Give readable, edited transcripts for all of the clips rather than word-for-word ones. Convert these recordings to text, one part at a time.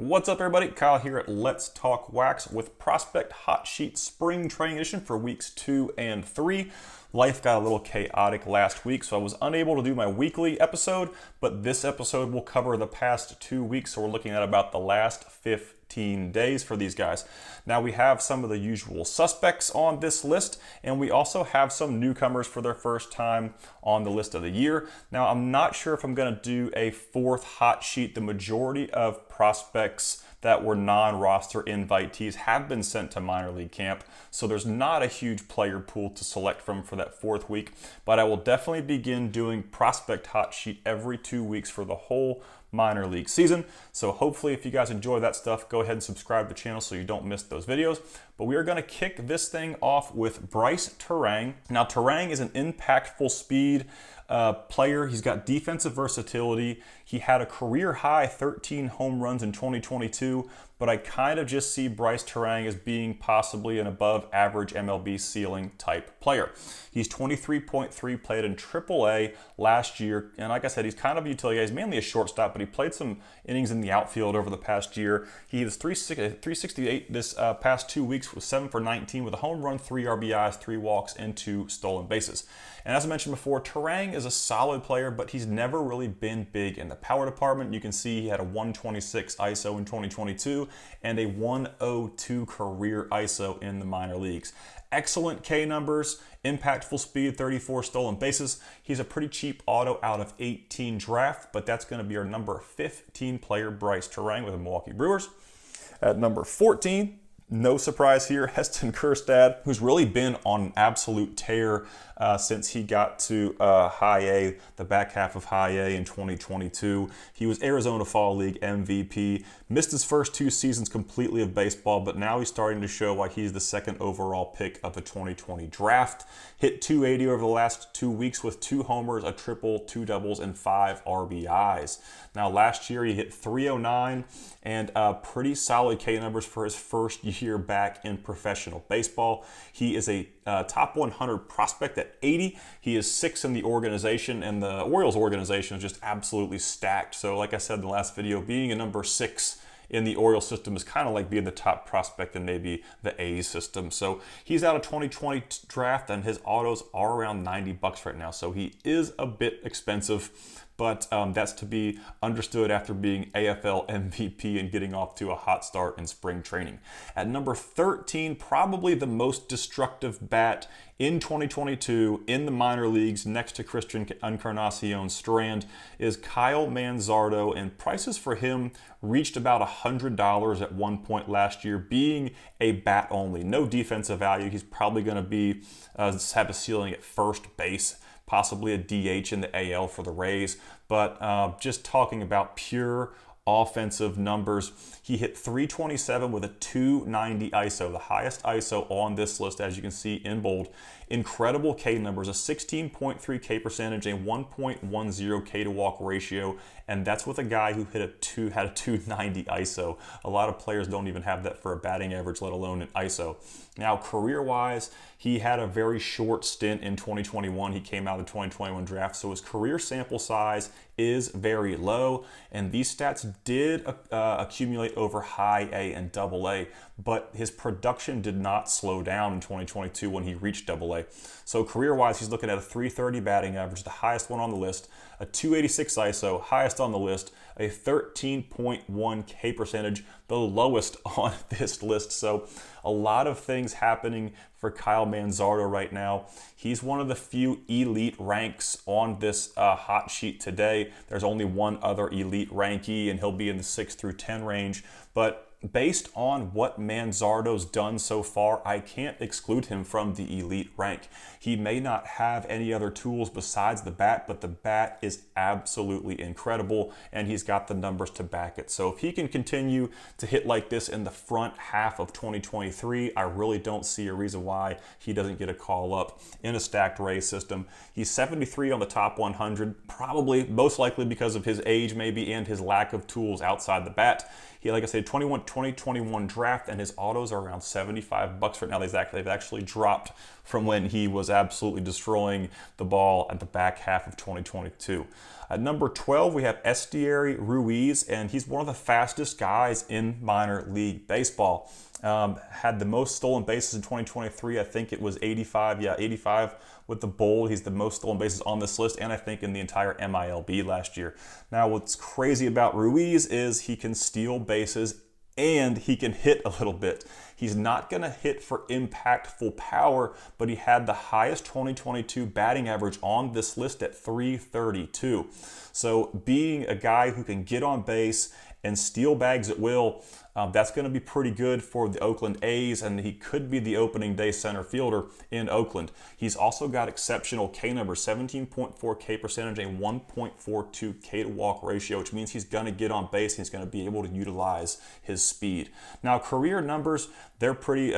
What's up, everybody? Kyle here at Let's Talk Wax with Prospect Hot Sheet Spring Training Edition for weeks 2 and 3. Life got a little chaotic last week, so I was unable to do my weekly episode, but this episode will cover the past 2 weeks, so we're looking at about the last 15 days for these guys. Now we have some of the usual suspects on this list, and we also have some newcomers for their first time on the list of the year. Now I'm not sure if I'm going to do a fourth hot sheet. The majority of prospects that were non-roster invitees have been sent to minor league camp, so there's not a huge player pool to select from for that fourth week, but I will definitely begin doing prospect hot sheet every 2 weeks for the whole minor league season. So hopefully if you guys enjoy that stuff, go ahead and subscribe to the channel so you don't miss those videos. But we are going to kick this thing off with Brice Turang. Now Turang is an impactful speed player. He's got defensive versatility. He had a career high 13 home runs in 2022, but I kind of just see Brice Turang as being possibly an above average MLB ceiling type player. He's 23.3, played in AAA last year, and like I said, he's kind of a utility guy. He's mainly a shortstop, but he played some innings in the outfield over the past year. He was 368 this past 2 weeks with 7 for 19 with a home run, 3 RBIs, 3 walks, and 2 stolen bases. And as I mentioned before, Turang is a solid player, but he's never really been big in the power department. You can see he had a 126 ISO in 2022 and a 102 career ISO in the minor leagues. Excellent K numbers, impactful speed, 34 stolen bases. He's a pretty cheap auto out of 18 draft, but that's going to be our number 15 player, Brice Turang with the Milwaukee Brewers. At number 14, no surprise here, Heston Kjerstad, who's really been on an absolute tear since he got to High A, the back half of High A in 2022. He was Arizona Fall League MVP, missed his first 2 seasons completely of baseball, but now he's starting to show why he's the second overall pick of the 2020 draft. Hit 280 over the last 2 weeks with 2 homers, a triple, 2 doubles, and 5 RBIs. Now last year he hit 309 and pretty solid K numbers for his first year back in professional baseball. He is a top 100 prospect at 80. He is 6th in the organization, and the Orioles organization is just absolutely stacked. So like I said in the last video, being a number 6 in the Orioles system is kind of like being the top prospect in maybe the A's system. So he's out of 2020 draft, and his autos are around $90 right now. So he is a bit expensive, but that's to be understood after being AFL MVP and getting off to a hot start in spring training. At number 13, probably the most destructive bat in 2022 in the minor leagues next to Christian Encarnacion Strand is Kyle Manzardo, and prices for him reached about $100 at one point last year, being a bat only. No defensive value. He's probably going to be have a ceiling at first base, possibly a DH in the AL for the Rays. But just talking about pure offensive numbers, he hit 327 with a 290 ISO, the highest ISO on this list, as you can see in bold. Incredible K numbers, a 16.3 K percentage, a 1.10 K to walk ratio, and that's with a guy who had a 290 ISO. A lot of players don't even have that for a batting average, let alone an ISO. Now, career-wise, he had a very short stint in 2021. He came out of the 2021 draft, so his career sample size is very low, and these stats did accumulate over High A and Double A, but his production did not slow down in 2022 when he reached Double A. So career-wise, he's looking at a 330 batting average, the highest one on the list, a 286 ISO, highest on the list, a 13.1 K percentage, the lowest on this list. So a lot of things happening for Kyle Manzardo right now. He's one of the few elite ranks on this hot sheet today. There's only one other elite rankee, and he'll be in the 6 through 10 range. But based on what Manzardo's done so far, I can't exclude him from the elite rank. He may not have any other tools besides the bat, but the bat is absolutely incredible, and he's got the numbers to back it. So if he can continue to hit like this in the front half of 2023, I really don't see a reason why he doesn't get a call up in a stacked Rays system. He's 73 on the top 100, probably most likely because of his age maybe and his lack of tools outside the bat. He, like I said, 2021 draft, and his autos are around $75 right now. They've actually dropped from when he was absolutely destroying the ball at the back half of 2022. At number 12, we have Estieri Ruiz, and he's one of the fastest guys in minor league baseball. Had the most stolen bases in 2023. I think it was 85. Yeah, 85 with the Bold. He's the most stolen bases on this list, and I think in the entire MILB last year. Now, what's crazy about Ruiz is he can steal bases and he can hit a little bit. He's not going to hit for impactful power, but he had the highest 2022 batting average on this list at 332. So being a guy who can get on base and steal bags at will, that's going to be pretty good for the Oakland A's, and he could be the opening day center fielder in Oakland. He's also got exceptional K numbers, 17.4 K percentage, a 1.42 K to walk ratio, which means he's going to get on base and he's going to be able to utilize his speed. Now, career numbers, they're pretty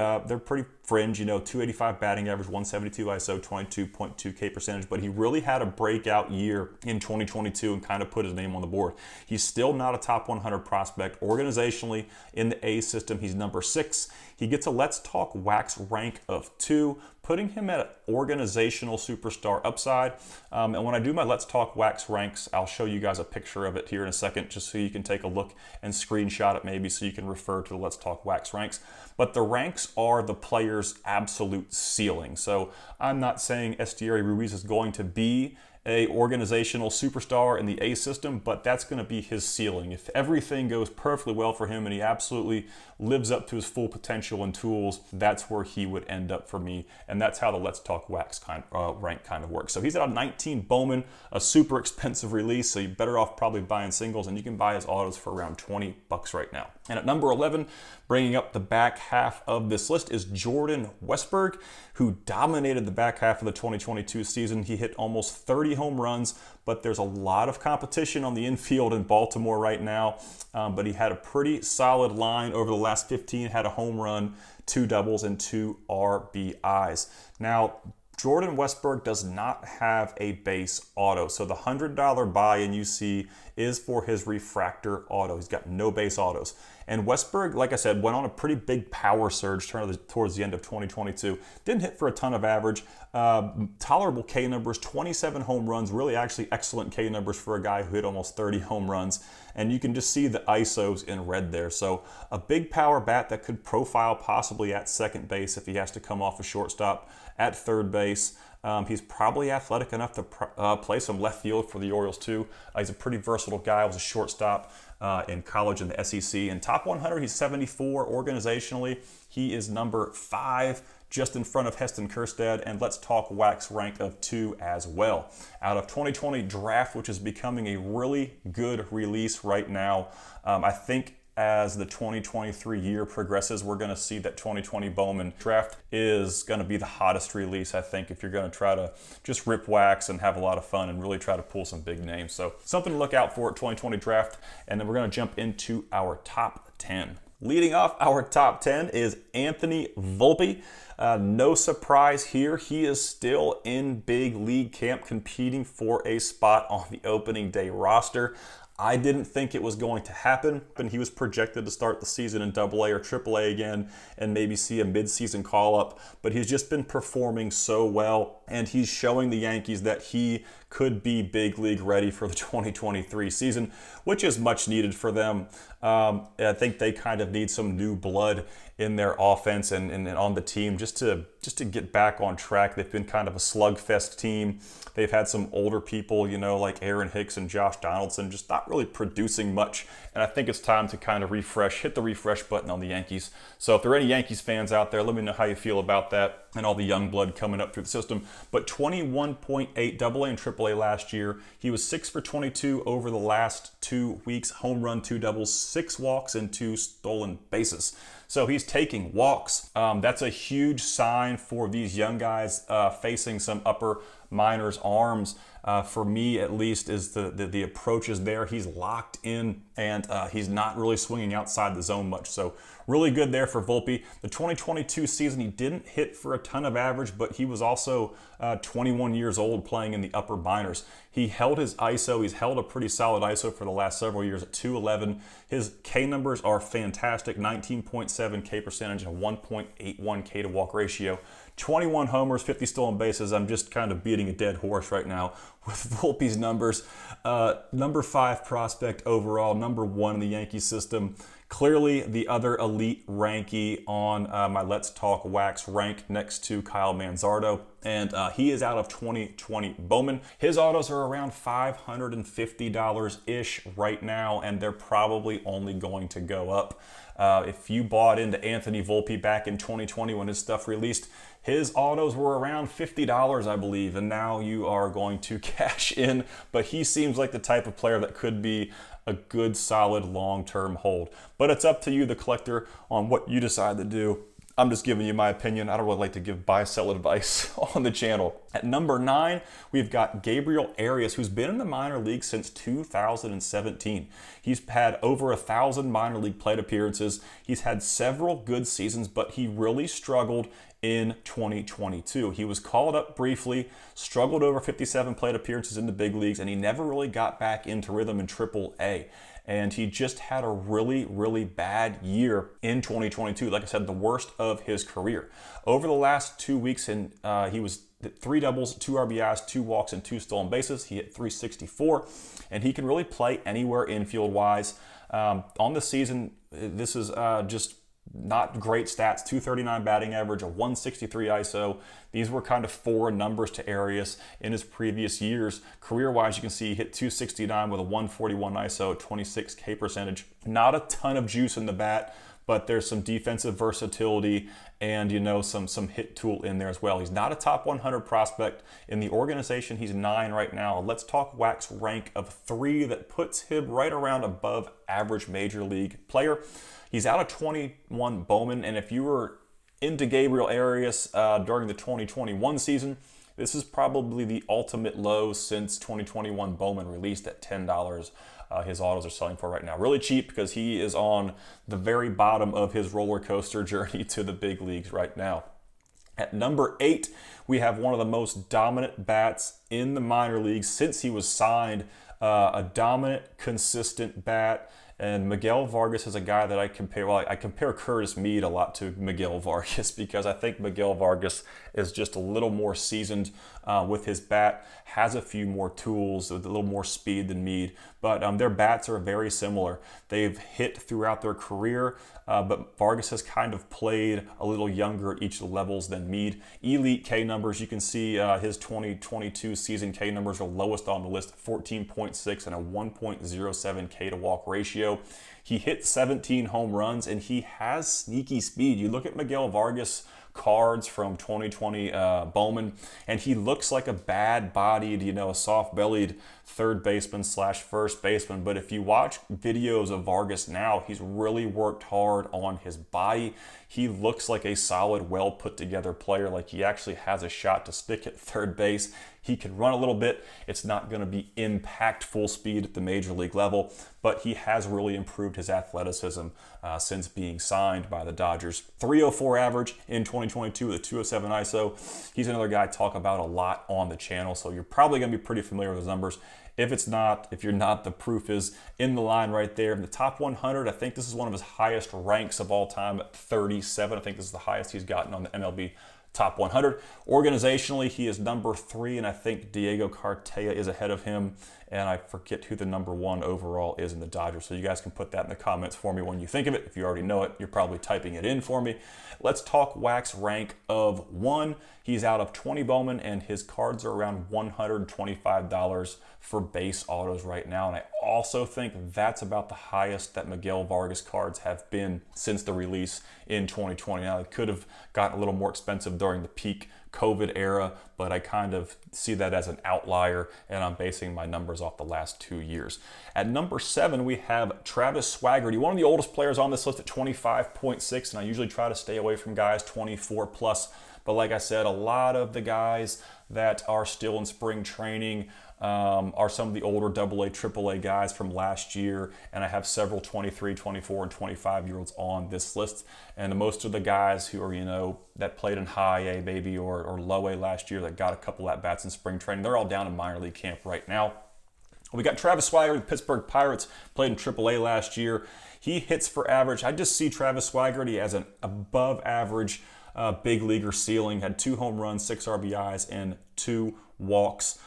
fringe, 285 batting average, 172 ISO, 22.2 K percentage, but he really had a breakout year in 2022 and kind of put his name on the board. He's still not a top 100 prospect. Organizationally, in the A system, he's number 6. He gets a Let's Talk Wax rank of 2, putting him at an organizational superstar upside. And when I do my Let's Talk Wax ranks, I'll show you guys a picture of it here in a second, just so you can take a look and screenshot it maybe so you can refer to the Let's Talk Wax ranks. But the ranks are the player's absolute ceiling. So I'm not saying Estieri Ruiz is going to be a organizational superstar in the A system, but that's going to be his ceiling. If everything goes perfectly well for him and he absolutely lives up to his full potential and tools, that's where he would end up for me. And that's how the Let's Talk Wax rank kind of works. So he's at a 19 Bowman, a super expensive release, so you're better off probably buying singles, and you can buy his autos for around $20 right now. And at number 11, bringing up the back half of this list, is Jordan Westburg, who dominated the back half of the 2022 season. He hit almost 30 home runs, but there's a lot of competition on the infield in Baltimore right now. But he had a pretty solid line over the last 15, had a home run, 2 doubles, and 2 RBIs. Now, Jordan Westburg does not have a base auto. So the $100 buy-in you see is for his refractor auto. He's got no base autos. And Westburg, like I said, went on a pretty big power surge towards the end of 2022. Didn't hit for a ton of average. Tolerable K numbers, 27 home runs, really actually excellent K numbers for a guy who hit almost 30 home runs. And you can just see the ISOs in red there. So a big power bat that could profile possibly at second base if he has to come off a shortstop, at third base. He's probably athletic enough to play some left field for the Orioles too. He's a pretty versatile guy. Was a shortstop in college in the SEC. In top 100, he's 74. Organizationally, he is number 5, just in front of Heston Kjerstad, and Let's Talk Wax rank of 2 as well. Out of 2020 draft, which is becoming a really good release right now. I think as the 2023 year progresses, we're going to see that 2020 Bowman draft is going to be the hottest release, I think, if you're going to try to just rip wax and have a lot of fun and really try to pull some big names. So something to look out for at 2020 draft. And then we're going to jump into our top 10. Leading off our top 10 is Anthony Volpe. No surprise here. He is still in big league camp competing for a spot on the opening day roster. I didn't think it was going to happen, and he was projected to start the season in AA or AAA again and maybe see a midseason call-up, but he's just been performing so well, and he's showing the Yankees that he could be big league ready for the 2023 season, which is much needed for them. I think they kind of need some new blood in their offense and on the team just to get back on track. They've been kind of a slugfest team. They've had some older people, like Aaron Hicks and Josh Donaldson, just not really producing much. And I think it's time to kind of hit the refresh button on the Yankees. So if there are any Yankees fans out there, let me know how you feel about that and all the young blood coming up through the system. But 21.8 AA and AAA last year. He was 6 for 22 over the last 2 weeks. Home run, 2 doubles, 6 walks, and 2 stolen bases. So he's taking walks. That's a huge sign for these young guys facing some upper minors arms. For me, at least, is the approach is there. He's locked in, and he's not really swinging outside the zone much. So really good there for Volpe. The 2022 season, he didn't hit for a ton of average, but he was also 21 years old playing in the upper minors. He held his ISO. He's held a pretty solid ISO for the last several years at 211. His K numbers are fantastic, 19.7 K percentage and 1.81 K to walk ratio. 21 homers, 50 stolen bases. I'm just kind of beating a dead horse right now with Volpe's numbers. Number 5 prospect overall, number 1 in the Yankee system. Clearly the other elite ranky on my Let's Talk Wax rank next to Kyle Manzardo. And he is out of 2020 Bowman. His autos are around $550-ish right now, and they're probably only going to go up. If you bought into Anthony Volpe back in 2020 when his stuff released, his autos were around $50, I believe, and now you are going to cash in. But he seems like the type of player that could be a good, solid, long-term hold. But it's up to you, the collector, on what you decide to do. I'm just giving you my opinion. I don't really like to give buy-sell advice on the channel. At number 9, we've got Gabriel Arias, who's been in the minor league since 2017. He's had over 1,000 minor league plate appearances. He's had several good seasons, but he really struggled in 2022. He was called up briefly, struggled over 57 plate appearances in the big leagues, and he never really got back into rhythm in Triple-A. And he just had a really, really bad year in 2022. Like I said, the worst of his career. Over the last 2 weeks, he was 3 doubles, 2 RBIs, 2 walks, and 2 stolen bases. He hit 364, and he can really play anywhere infield-wise. On the season, this is just not great stats. 239 batting average, a 163 ISO. These were kind of foreign numbers to Arias in his previous years. Career-wise, you can see he hit 269 with a 141 ISO, 26 K percentage. Not a ton of juice in the bat, but there's some defensive versatility and, you know, some hit tool in there as well. He's not a top 100 prospect. In the organization, he's 9 right now. Let's Talk Wax rank of 3 that puts him right around above average major league player. He's out of 21 Bowman, and if you were into Gabriel Arias during the 2021 season, this is probably the ultimate low since 2021 Bowman released at $10. His autos are selling for right now. Really cheap because he is on the very bottom of his roller coaster journey to the big leagues right now. At number 8, we have one of the most dominant bats in the minor leagues since he was signed. A dominant, consistent bat. And Miguel Vargas is a guy that I compare, well, I compare Curtis Mead a lot to Miguel Vargas because I think Miguel Vargas is just a little more seasoned with his bat, has a few more tools, with a little more speed than Mead, but their bats are very similar. They've hit throughout their career, but Vargas has kind of played a little younger at each of the levels than Mead. Elite K numbers, you can see his 2022 season K numbers are lowest on the list, 14.6 and a 1.07 K to walk ratio. He hit 17 home runs and he has sneaky speed. You look at Miguel Vargas cards from 2020 Bowman, and he looks like a bad-bodied, you know, a soft-bellied third baseman slash first baseman. But if you watch videos of Vargas now, he's really worked hard on his body. He looks like a solid, well put together player, like he actually has a shot to stick at third base. He can run a little bit. It's not going to be impactful speed at the major league level, but he has really improved his athleticism since being signed by the Dodgers. 304 average in 2022 with a 207 ISO. He's another guy I talk about a lot on the channel, so you're probably going to be pretty familiar with his numbers. If you're not, the proof is in the line right there. In the top 100, I think this is one of his highest ranks of all time at 37. I think this is the highest he's gotten on the MLB top 100. Organizationally, he is number 3, and I think Diego Cartaya is ahead of him, and I forget who the number 1 overall is in the Dodgers. So you guys can put that in the comments for me when you think of it. If you already know it, you're probably typing it in for me. Let's Talk Wax rank of 1. He's out of 20 Bowman, and his cards are around $125 for base autos right now. And I also think that's about the highest that Miguel Vargas cards have been since the release in 2020. Now, it could have gotten a little more expensive during the peak COVID era, but I kind of see that as an outlier, and I'm basing my numbers off the last 2 years. At number 7, we have Travis Swaggerty, one of the oldest players on this list at 25.6, and I usually try to stay away from guys 24 plus. But like I said, a lot of the guys that are still in spring training are some of the older AA, AAA guys from last year, and I have several 23, 24, and 25-year-olds on this list. And most of the guys who are, that played in high A maybe or low A last year that got a couple at-bats in spring training, they're all down in minor league camp right now. We got Travis Swigert, the Pittsburgh Pirates, played in AAA last year. He hits for average. I just see Travis Swigert, he has an above average big leaguer ceiling, had 2 home runs, 6 RBIs, and 2 walks.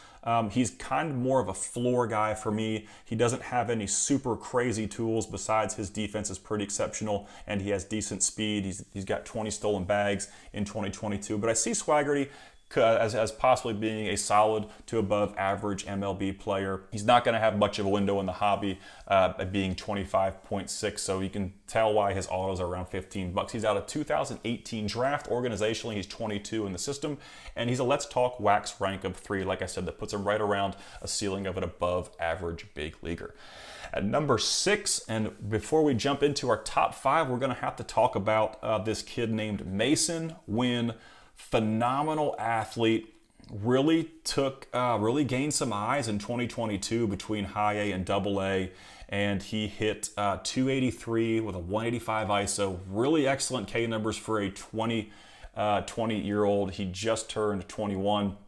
He's kind of more of a floor guy for me. He doesn't have any super crazy tools besides his defense is pretty exceptional and he has decent speed. He's got 20 stolen bags in 2022. But I see Swigert as possibly being a solid to above average MLB player. He's not going to have much of a window in the hobby at being 25.6, so you can tell why his autos are around $15. He's out of 2018 draft. Organizationally, he's 22 in the system, and he's a Let's Talk Wax rank of 3. Like I said, that puts him right around a ceiling of an above average big leaguer. At number 6, and before we jump into our top 5, we're going to have to talk about this kid named Masyn Winn. Phenomenal athlete, really gained some eyes in 2022 between high A and double A, and he hit 283 with a 185 ISO. Really excellent K numbers for a 20-year-old. He just turned 21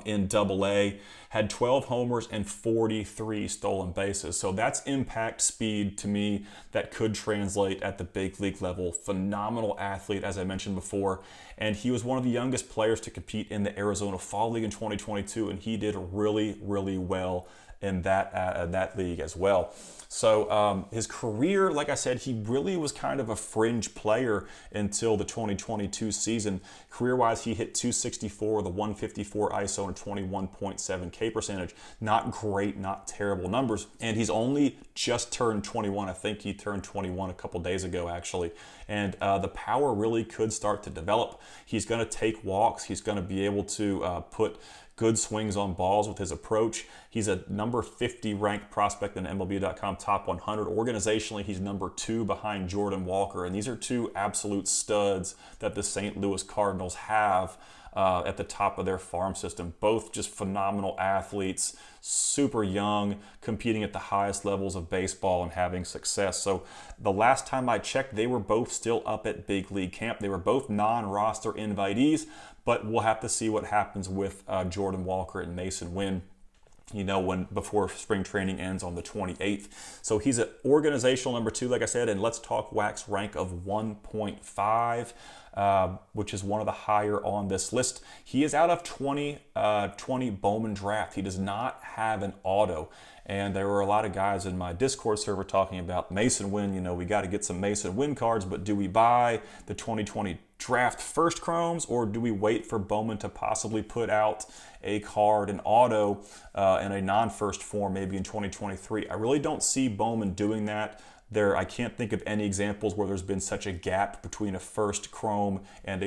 in double A, had 12 homers and 43 stolen bases. So that's impact speed to me that could translate at the big league level. Phenomenal athlete, as I mentioned before. And he was one of the youngest players to compete in the Arizona Fall League in 2022, and he did really, really well in that league as well. So his career, like I said, he really was kind of a fringe player until the 2022 season. Career-wise, he hit 264 with a 154 ISO and 21.7 K percentage. Not great, not terrible numbers. And he's only just turned 21. I think he turned 21 a couple days ago, actually. And the power really could start to develop. He's going to take walks. He's going to be able to put good swings on balls with his approach. He's a number 50 ranked prospect in MLB.com top 100. Organizationally, he's number 2 behind Jordan Walker. And these are 2 absolute studs that the St. Louis Cardinals have at the top of their farm system. Both just phenomenal athletes, super young, competing at the highest levels of baseball and having success. So the last time I checked, they were both still up at big league camp. They were both non-roster invitees, but we'll have to see what happens with Jordan Walker and Masyn Winn, before spring training ends on the 28th. So he's an organizational number 2, like I said, and Let's Talk Wax rank of 1.5. Which is one of the higher on this list. He is out of 2020 Bowman draft. He does not have an auto. And there were a lot of guys in my Discord server talking about Masyn Winn. We got to get some Masyn Winn cards, but do we buy the 2020 draft first chromes, or do we wait for Bowman to possibly put out a card, an auto, in a non-first form maybe in 2023? I really don't see Bowman doing that. I can't think of any examples where there's been such a gap between a first chrome and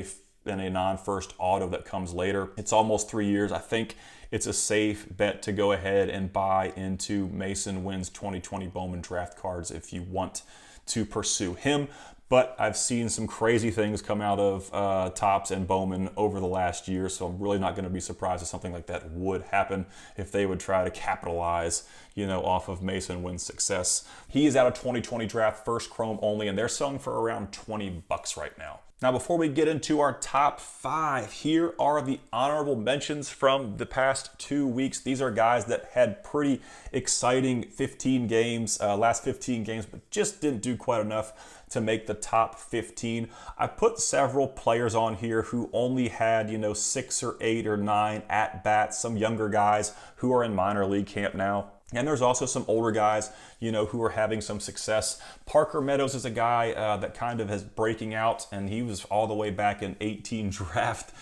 a non-first auto that comes later. It's almost 3 years. I think it's a safe bet to go ahead and buy into Masyn Winn's 2020 Bowman draft cards if you want to pursue him. But I've seen some crazy things come out of Topps and Bowman over the last year, so I'm really not going to be surprised if something like that would happen if they would try to capitalize, off of Masyn Winn's success. He is out of 2020 draft, first chrome only, and they're selling for around $20 right now. Now, before we get into our top 5, here are the honorable mentions from the past 2 weeks. These are guys that had pretty exciting last 15 games, but just didn't do quite enough to make the top 15. I put several players on here who only had, 6 or 8 or 9 at-bats, some younger guys who are in minor league camp now. And there's also some older guys, who are having some success. Parker Meadows is a guy that kind of is breaking out, and he was all the way back in 18 draft.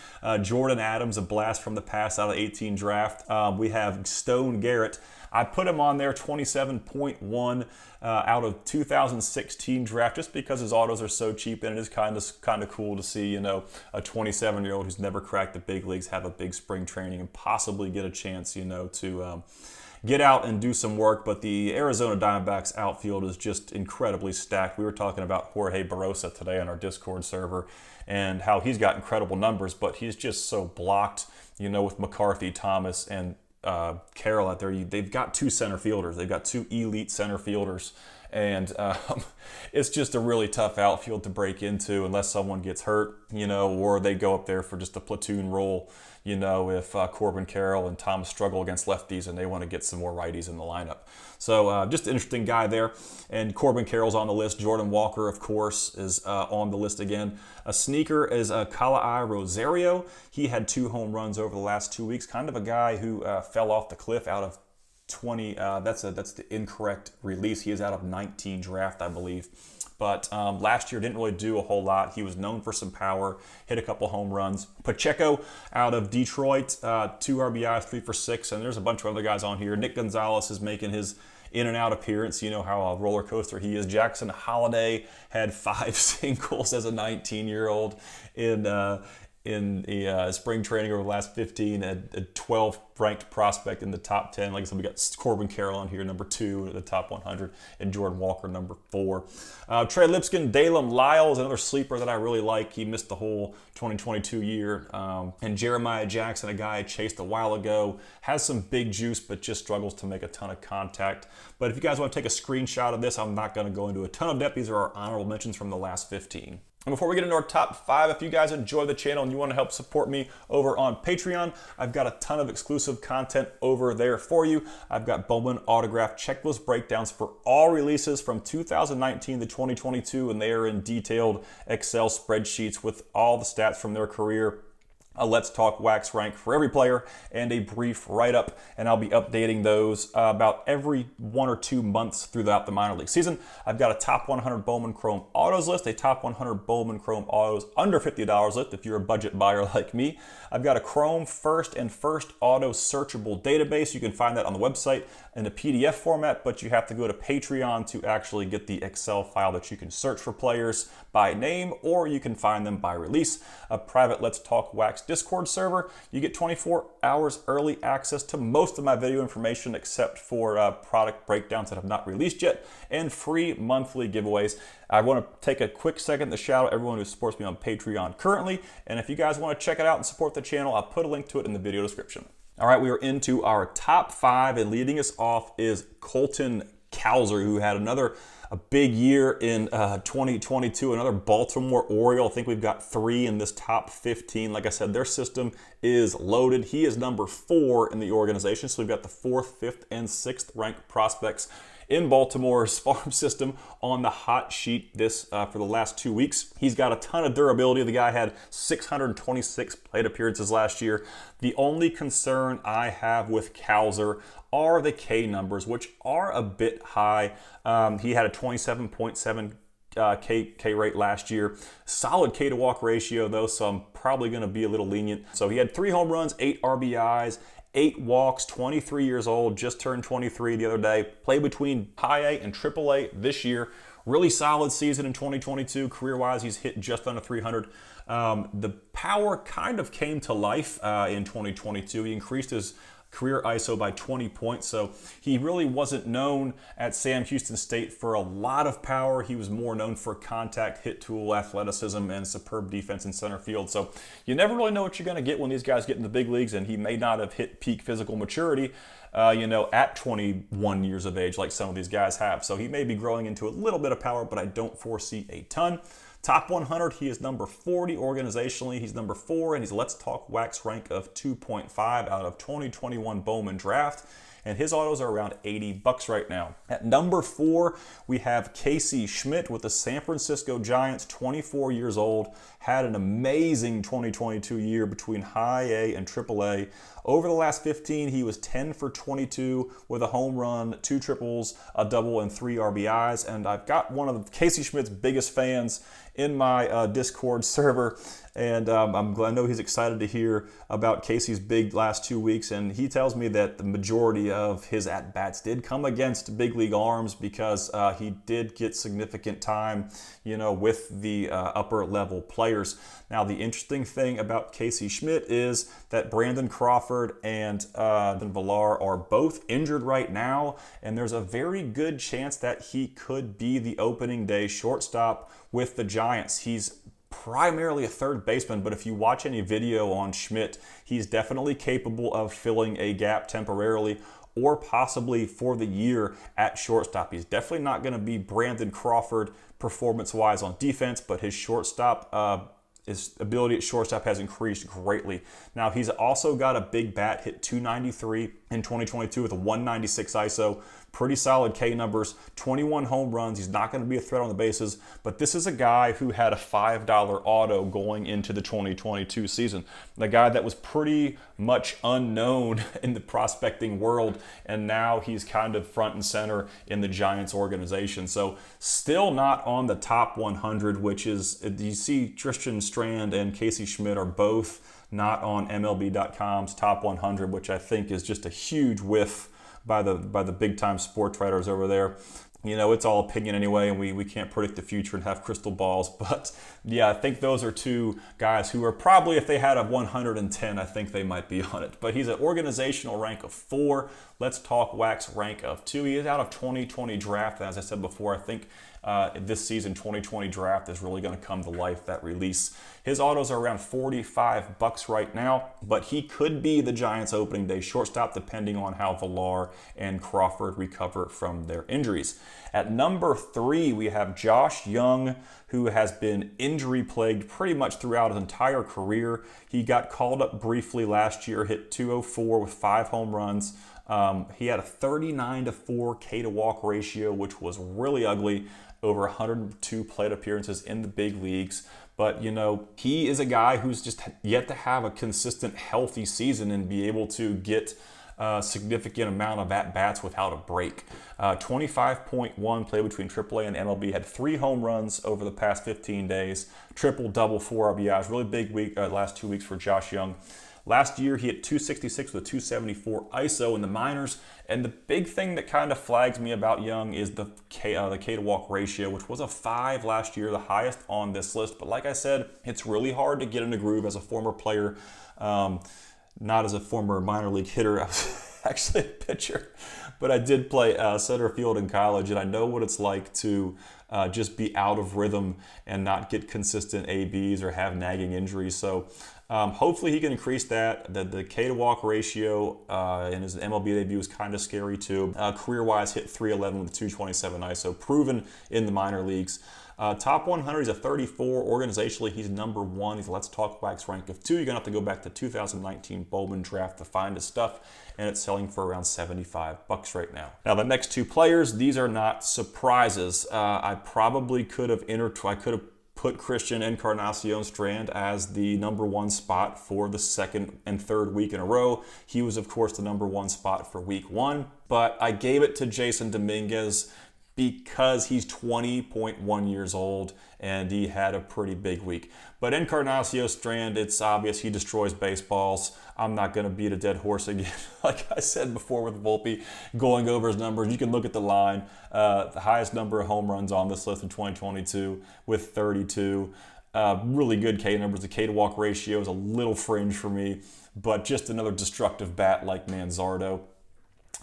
Jordan Adams, a blast from the past out of 18 draft. We have Stone Garrett. I put him on there, 27.1 out of 2016 draft, just because his autos are so cheap, and it is kind of cool to see, a 27-year-old who's never cracked the big leagues have a big spring training and possibly get a chance, to get out and do some work. But the Arizona Diamondbacks outfield is just incredibly stacked. We were talking about Jorge Barrosa today on our Discord server and how he's got incredible numbers, but he's just so blocked, with McCarthy, Thomas, and Carroll out there. They've got two center fielders. They've got two elite center fielders. And it's just a really tough outfield to break into unless someone gets hurt, or they go up there for just a platoon role, if Corbin Carroll and Thomas struggle against lefties and they want to get some more righties in the lineup. So just an interesting guy there. And Corbin Carroll's on the list. Jordan Walker, of course, is on the list again. A sneaker is Kalai Rosario. He had 2 home runs over the last 2 weeks. Kind of a guy who fell off the cliff out of 20. That's the incorrect release. He is out of 19 draft, I believe. But last year didn't really do a whole lot. He was known for some power, hit a couple home runs. Pacheco out of Detroit, 2 RBIs, 3 for 6, and there's a bunch of other guys on here. Nick Gonzalez is making his in and out appearance. You know how a roller coaster he is. Jackson Holiday had 5 singles as a 19-year-old in the spring training over the last 15, a 12 ranked prospect in the top 10. Like I said, we got Corbin Carroll on here, number 2 in the top 100, and Jordan Walker, number 4. Trey Lipscomb, Dalem Lyle is another sleeper that I really like. He missed the whole 2022 year. And Jeremiah Jackson, a guy I chased a while ago, has some big juice, but just struggles to make a ton of contact. But if you guys want to take a screenshot of this, I'm not going to go into a ton of depth. These are our honorable mentions from the last 15. And before we get into our top 5, if you guys enjoy the channel and you want to help support me over on Patreon, I've got a ton of exclusive content over there for you. I've got Bowman autograph checklist breakdowns for all releases from 2019 to 2022, and they are in detailed Excel spreadsheets with all the stats from their career. A Let's Talk Wax rank for every player, and a brief write-up, and I'll be updating those about every 1 or 2 months throughout the minor league season. I've got a top 100 Bowman Chrome Autos list, a top 100 Bowman Chrome Autos under $50 list if you're a budget buyer like me. I've got a Chrome First and First Auto searchable database. You can find that on the website in a PDF format, but you have to go to Patreon to actually get the Excel file that you can search for players by name, or you can find them by release. A private Let's Talk Wax Discord server. You get 24 hours early access to most of my video information except for product breakdowns that have not released yet, and free monthly giveaways. I want to take a quick second to shout out everyone who supports me on Patreon currently, and if you guys want to check it out and support the channel, I'll put a link to it in the video description. All right, we are into our top 5, and leading us off is Colton Cowser, who had a big year in 2022, another Baltimore Oriole. I think we've got 3 in this top 15. Like I said, their system is loaded. He is number 4 in the organization, so we've got the 4th, 5th, and 6th ranked prospects in Baltimore's farm system on the hot sheet this for the last 2 weeks. He's got a ton of durability. The guy had 626 plate appearances last year. The only concern I have with Cowser are the K numbers, which are a bit high. He had a 27.7 K rate last year. Solid K to walk ratio though, so I'm probably going to be a little lenient. So he had 3 home runs, 8 RBIs, 8 walks, 23 years old, just turned 23 the other day. Played between high A and triple A this year. Really solid season in 2022. Career-wise, he's hit just under 300. The power kind of came to life in 2022. He increased his career ISO by 20 points. So he really wasn't known at Sam Houston State for a lot of power. He was more known for contact, hit tool, athleticism, and superb defense in center field. So you never really know what you're going to get when these guys get in the big leagues, and he may not have hit peak physical maturity, at 21 years of age like some of these guys have. So he may be growing into a little bit of power, but I don't foresee a ton. Top 100, he is number 40 organizationally. He's number 4, and he's Let's Talk Wax rank of 2.5 out of 2021 Bowman draft. And his autos are around $80 right now. At number 4, we have Casey Schmidt with the San Francisco Giants, 24 years old. Had an amazing 2022 year between high A and triple A. Over the last 15, he was 10 for 22 with a home run, 2 triples, a double, and 3 RBIs. And I've got one of Casey Schmidt's biggest fans in my Discord server, and I know he's excited to hear about Casey's big last 2 weeks, and he tells me that the majority of his at-bats did come against big league arms because he did get significant time, with the upper level players. Now, the interesting thing about Casey Schmidt is that Brandon Crawford and Villar are both injured right now, and there's a very good chance that he could be the opening day shortstop with the Giants. He's primarily a third baseman, but if you watch any video on Schmidt, he's definitely capable of filling a gap temporarily or possibly for the year at shortstop. He's definitely not going to be Brandon Crawford performance-wise on defense, but his ability at shortstop has increased greatly. Now, he's also got a big bat, hit .293 in 2022 with a 196 ISO. Pretty solid K numbers, 21 home runs. He's not going to be a threat on the bases, but this is a guy who had a $5 auto going into the 2022 season. The guy that was pretty much unknown in the prospecting world, and now he's kind of front and center in the Giants organization. So still not on the top 100, which is, you see Tristan Strand and Casey Schmidt are both not on MLB.com's top 100, which I think is just a huge whiff by the big time sports writers over there. It's all opinion anyway, and we can't predict the future and have crystal balls. But yeah, I think those are two guys who are probably, if they had a 110, I think they might be on it. But he's an organizational rank of 4. Let's Talk Wax rank of 2. He is out of 2020 draft. As I said before, I think this season 2020 draft is really going to come to life, that release. His autos are around $45 right now, but he could be the Giants opening day shortstop depending on how Villar and Crawford recover from their injuries. At number 3, we have Josh Young, who has been injury plagued pretty much throughout his entire career. He got called up briefly last year, hit .204 with 5 home runs. He had a 39-4 K to walk ratio, which was really ugly, over 102 plate appearances in the big leagues. But, he is a guy who's just yet to have a consistent, healthy season and be able to get a significant amount of at-bats without a break. 25.1 play between AAA and MLB, had 3 home runs over the past 15 days, triple, double, 4 RBIs. Really big week, last 2 weeks for Josh Young. Last year, he hit .266 with a .274 ISO in the minors. And the big thing that kind of flags me about Young is the K to walk ratio, which was a 5 last year, the highest on this list. But like I said, it's really hard to get in a groove as a former player, not as a former minor league hitter. I was actually a pitcher, but I did play center field in college, and I know what it's like to just be out of rhythm and not get consistent ABs or have nagging injuries. So hopefully he can increase that. The K to walk ratio in his MLB debut was kind of scary too. Career-wise, hit .311 with a .227 ISO, proven in the minor leagues. Top 100, he's a 34. Organizationally, he's number 1. He's a Let's Talk Wax rank of 2. You're going to have to go back to 2019 Bowman draft to find his stuff, and it's selling for around $75 right now. Now, the next 2 players, these are not surprises. I probably could have put Christian Encarnacion Strand as the number 1 spot for the second and third week in a row. He was, of course, the number 1 spot for week 1, but I gave it to Jason Dominguez because he's 20.1 years old and he had a pretty big week. But Encarnacion Strand, it's obvious he destroys baseballs. I'm not going to beat a dead horse again. Like I said before with Volpe, going over his numbers, you can look at the line. The highest number of home runs on this list in 2022 with 32. Really good K numbers. The K to walk ratio is a little fringe for me, but just another destructive bat like Manzardo.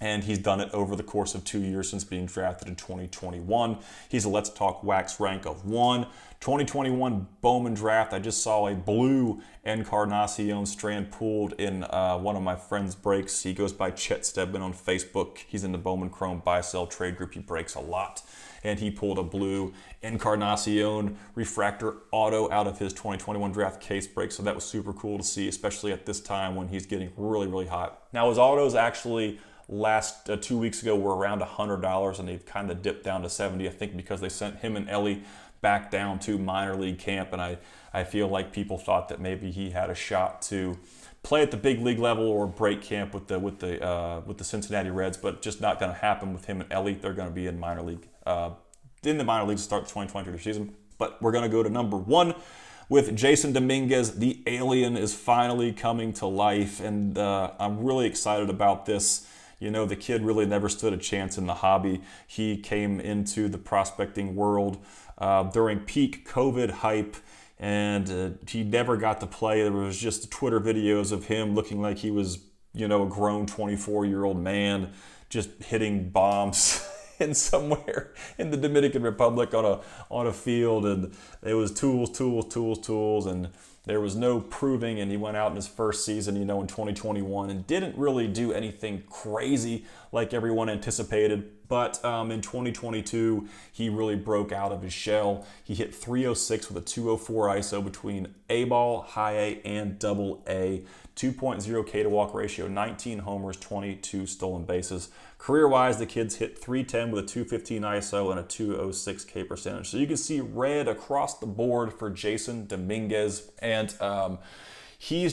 And he's done it over the course of 2 years since being drafted in 2021. He's a Let's Talk Wax rank of 1. 2021 Bowman draft, I just saw a blue Encarnacion Strand pulled in one of my friend's breaks. He goes by Chet Stedman on Facebook. He's in the Bowman Chrome buy-sell trade group. He breaks a lot. And he pulled a blue Encarnacion refractor auto out of his 2021 draft case break. So that was super cool to see, especially at this time when he's getting really, really hot. Now his autos actually last 2 weeks ago were around $100, and they've kind of dipped down to 70, I think, because they sent him and Ellie back down to minor league camp, and I feel like people thought that maybe he had a shot to play at the big league level or break camp with the Cincinnati Reds, but just not going to happen with him and Ellie. They're going to be in minor league in the minor leagues to start the 2023 season. But we're going to go to number 1 with Jason Dominguez. The alien is finally coming to life, and I'm really excited about this. You know, the kid really never stood a chance in the hobby. He came into the prospecting world during peak COVID hype, and he never got to play. There was just Twitter videos of him looking like he was, you know, a grown 24-year-old man just hitting bombs in somewhere in the Dominican Republic on a field, and it was tools, and there was no proving. And he went out in his first season, you know, in 2021, and didn't really do anything crazy like everyone anticipated. But in 2022, he really broke out of his shell. He hit 306 with a 204 ISO between A ball, high A, and double A. 2.0 K to walk ratio, 19 homers, 22 stolen bases. Career-wise, the kid's hit 310 with a 215 ISO and a 206 K percentage. So you can see red across the board for Jason Dominguez, and he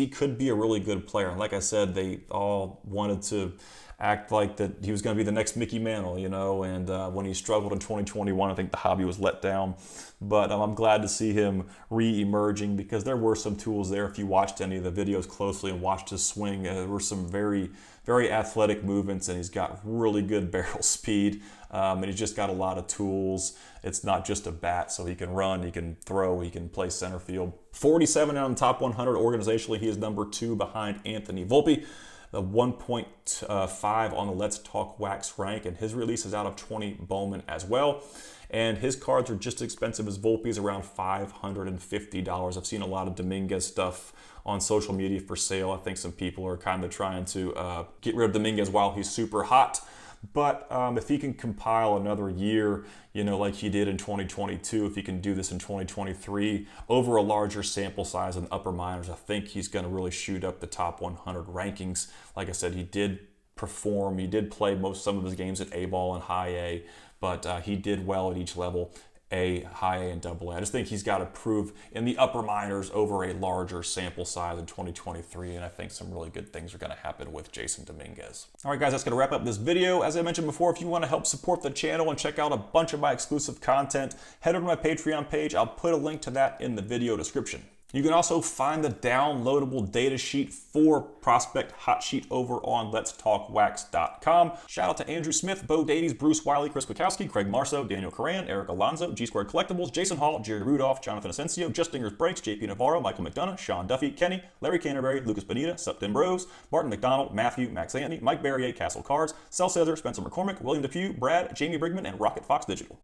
could be a really good player. And like I said, they all wanted to act like that he was going to be the next Mickey Mantle, you know, and when he struggled in 2021, I think the hobby was let down. But I'm glad to see him re-emerging, because there were some tools there. If you watched any of the videos closely and watched his swing, there were some very, very athletic movements, and he's got really good barrel speed, and he's just got a lot of tools. It's not just a bat, so he can run, he can throw, he can play center field. 47 out in the top 100 organizationally. He is number 2 behind Anthony Volpe. The 1.5 on the Let's Talk Wax rank, and his release is out of 20 Bowman as well. And his cards are just as expensive as Volpe's, around $550. I've seen a lot of Dominguez stuff on social media for sale. I think some people are kind of trying to get rid of Dominguez while he's super hot. But if he can compile another year, you know, like he did in 2022, if he can do this in 2023 over a larger sample size in the upper minors, I think he's going to really shoot up the top 100 rankings. Like I said, he did perform. He did play some of his games at A ball and high A, but he did well at each level. A, high A, and double A. I just think he's got to prove in the upper minors over a larger sample size in 2023, and I think some really good things are going to happen with Jason Dominguez. All right, guys, that's going to wrap up this video. As I mentioned before, if you want to help support the channel and check out a bunch of my exclusive content, head over to my Patreon page. I'll put a link to that in the video description. You can also find the downloadable data sheet for Prospect Hot Sheet over on letstalkwax.com. Shout out to Andrew Smith, Bo Davies, Bruce Wiley, Chris Wachowski, Craig Marceau, Daniel Coran, Eric Alonzo, G Squared Collectibles, Jason Hall, Jerry Rudolph, Jonathan Asensio, Just Dingers Breaks, JP Navarro, Michael McDonough, Sean Duffy, Kenny, Larry Canterbury, Lucas Bonita, Supton Bros, Martin McDonald, Matthew, Max Anthony, Mike Barrier, Castle Cards, Cell Cesar, Spencer McCormick, William DePew, Brad, Jamie Brigman, and Rocket Fox Digital.